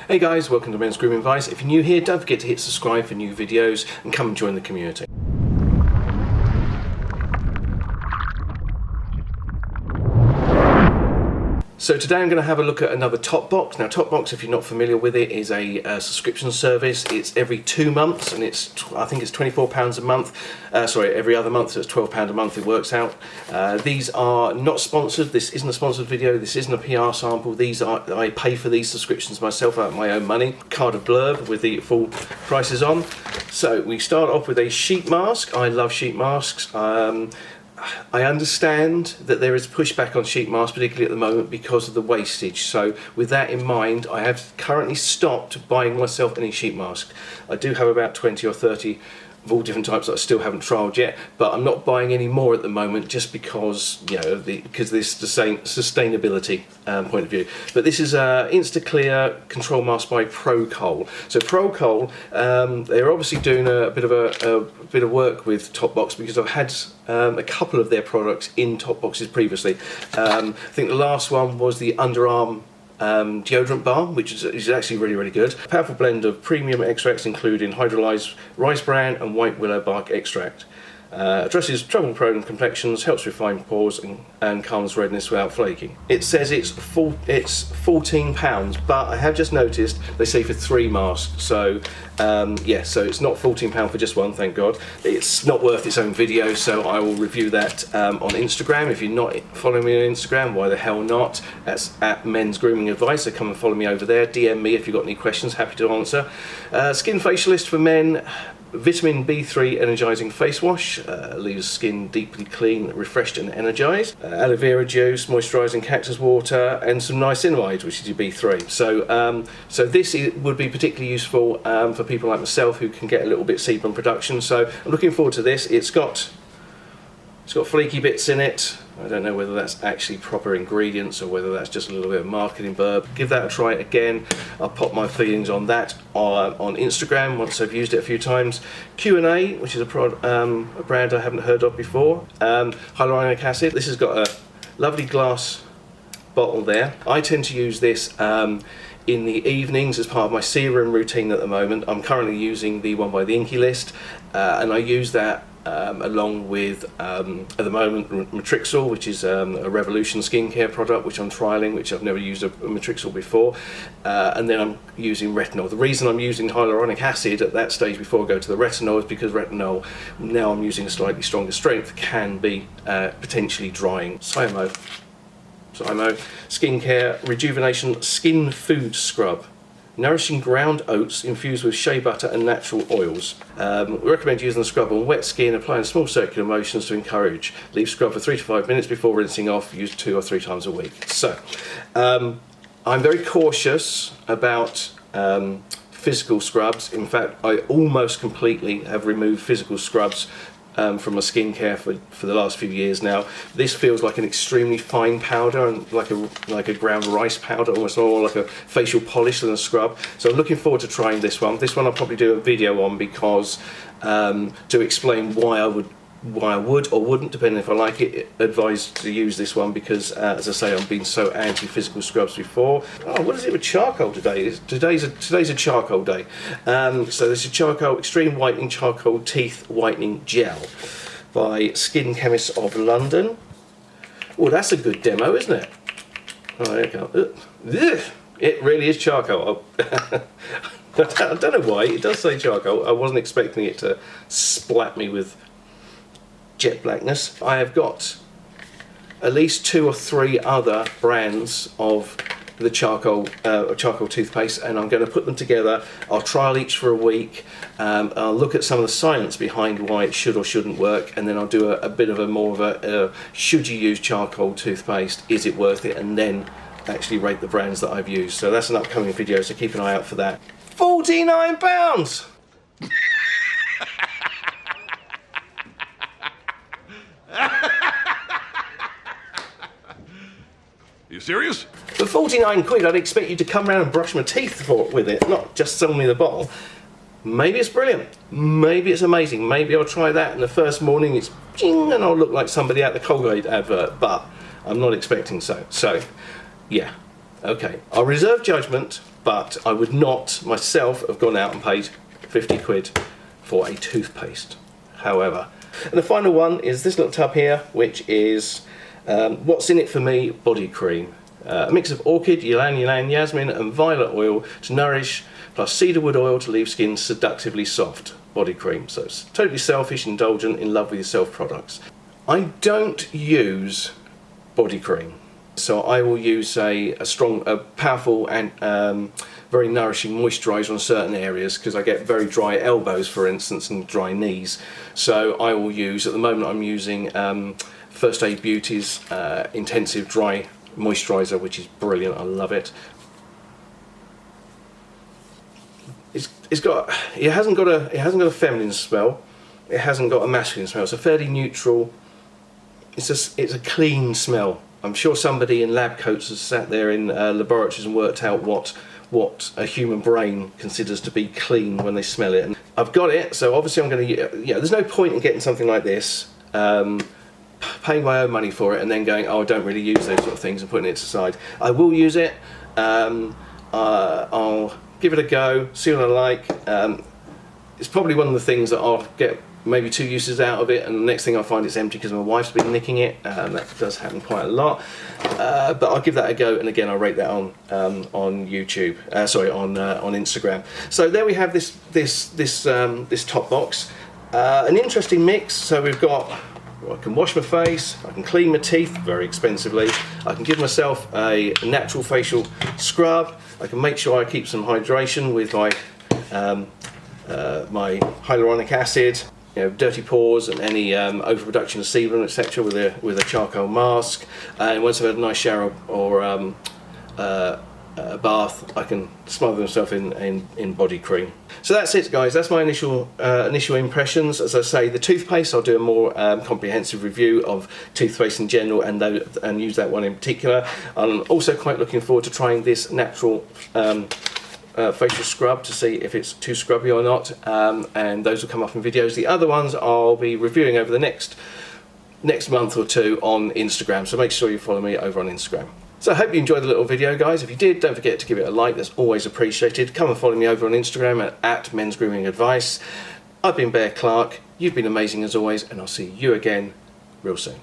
Hey guys, welcome to Men's Grooming Advice. If you're new here, don't forget to hit subscribe for new videos and come and join the community. So today I'm going to have a look at another Topbox. Now Topbox, if you're not familiar with it, is a subscription service. It's every 2 months and I think it's £24 a month. Sorry, every other month, so it's £12 a month it works out. These are not sponsored. This isn't a sponsored video. This isn't a PR sample. I pay for these subscriptions myself out of my own money. Card of blurb with the full prices on. So we start off with a sheet mask. I love sheet masks. I understand that there is pushback on sheet masks, particularly at the moment because of the wastage. So with that in mind, I have currently stopped buying myself any sheet masks. I do have about 20 or 30 of all different types that I still haven't trialled yet, but I'm not buying any more at the moment just because, you know, because this the same sustainability point of view. But this is InstaClear Control Mask by Procol. So Procol, they're obviously doing a bit of work with Topbox because I've had a couple of their products in Topboxes previously. I think the last one was the Underarm deodorant balm, which is actually really good. A powerful blend of premium extracts including hydrolyzed rice bran and white willow bark extract. Addresses trouble-prone complexions, helps refine pores and calms redness without flaking. It says it's £14, but I have just noticed they say for 3 masks. So yeah, so it's not £14 for just one, thank God. It's not worth its own video, so I will review that on Instagram. If you're not following me on Instagram, why the hell not? That's at Men's Grooming Advice, so come and follow me over there. DM me if you've got any questions, happy to answer. Skin Facialist for men. Vitamin B3 Energizing Face Wash, leaves skin deeply clean, refreshed and energized. Aloe vera juice, moisturizing cactus water, and some niacinamide, which is your B3. So this would be particularly useful for people like myself who can get a little bit sebum production. So I'm looking forward to this. It's got flaky bits in it. I don't know whether that's actually proper ingredients or whether that's just a little bit of marketing burb. Give that a try again. I'll pop my feelings on that on Instagram once I've used it a few times. Q&A, which is a brand I haven't heard of before. Hyaluronic acid. This has got a lovely glass bottle there. I tend to use this in the evenings as part of my serum routine at the moment. I'm currently using the one by the Inkey List, and I use that along with, at the moment, Matrixyl, which is a Revolution skincare product, which I'm trialling, which I've never used a Matrixyl before, and then I'm using retinol. The reason I'm using hyaluronic acid at that stage before I go to the retinol is because retinol, now I'm using a slightly stronger strength, can be potentially drying. Zymo Skincare Rejuvenation Skin Food Scrub. Nourishing ground oats infused with shea butter and natural oils. We recommend using the scrub on wet skin, applying small circular motions to encourage. Leave scrub for 3 to 5 minutes before rinsing off. Use 2 or 3 times a week. So, I'm very cautious about physical scrubs. In fact, I almost completely have removed physical scrubs from my skincare for the last few years now. This feels like an extremely fine powder and like a ground rice powder, almost more like a facial polish than a scrub. So I'm looking forward to trying this one. This one I'll probably do a video on because to explain why I would or wouldn't, depending if I like it, advise to use this one because, as I say, I've been so anti-physical scrubs before. Oh, what is it with charcoal today? Today's a charcoal day. So there's a charcoal extreme whitening charcoal teeth whitening gel by Skin Chemists of London. Oh, that's a good demo, isn't it? Oh, there you go. It really is charcoal. I don't know why it does say charcoal. I wasn't expecting it to splat me with jet blackness. I have got at least 2 or 3 other brands of the charcoal toothpaste, and I'm going to put them together. I'll trial each for a week. I'll look at some of the science behind why it should or shouldn't work, and then I'll do a bit of more of a should you use charcoal toothpaste, is it worth it, and then actually rate the brands that I've used. So that's an upcoming video, so keep an eye out for that. £49! You serious? For 49 quid, I'd expect you to come round and brush my teeth with it, not just sell me the bottle. Maybe it's brilliant. Maybe it's amazing. Maybe I'll try that and the first morning it's ching and I'll look like somebody at the Colgate advert, but I'm not expecting so. So, yeah. Okay. I'll reserve judgment but I would not myself have gone out and paid 50 quid for a toothpaste. However, and the final one is this little tub here, which is what's in it for me body cream. A mix of orchid, ylang ylang, jasmine and violet oil to nourish, plus cedarwood oil to leave skin seductively soft. Body cream. So it's totally selfish, indulgent, in love with yourself products. I don't use body cream, so I will use a powerful and very nourishing moisturiser on certain areas, because I get very dry elbows, for instance, and dry knees. So I will use, at the moment I'm using First Aid Beauty's Intensive Dry Moisturiser, which is brilliant. I love it. It hasn't got a feminine smell. It hasn't got a masculine smell. It's a fairly neutral. It's a clean smell. I'm sure somebody in lab coats has sat there in laboratories and worked out what a human brain considers to be clean when they smell it. And I've got it, so obviously I'm going to. There's no point in getting something like this, paying my own money for it, and then going, oh, I don't really use those sort of things, and putting it aside. I will use it. I'll give it a go, see what I like. It's probably one of the things that I'll get maybe 2 uses out of it, and the next thing I find it's empty because my wife's been nicking it. That does happen quite a lot. But I'll give that a go, and again I'll rate that on YouTube. On Instagram. So there we have this top box. An interesting mix. So we've got. I can wash my face, I can clean my teeth very expensively, I can give myself a natural facial scrub, I can make sure I keep some hydration with my my hyaluronic acid, dirty pores and any overproduction of sebum, etc. with a charcoal mask. And once I've had a nice shower or a bath, I can smother myself in body cream. So that's it, guys. That's my initial impressions. As I say, the toothpaste, I'll do a more comprehensive review of toothpaste in general and use that one in particular. I'm also quite looking forward to trying this natural facial scrub to see if it's too scrubby or not, and those will come up in videos. The other ones I'll be reviewing over the next month or two on Instagram, so make sure you follow me over on Instagram. So I hope you enjoyed the little video, guys. If you did, don't forget to give it a like. That's always appreciated. Come and follow me over on Instagram at Men's Grooming Advice. I've been Bear Clark. You've been amazing as always, and I'll see you again real soon.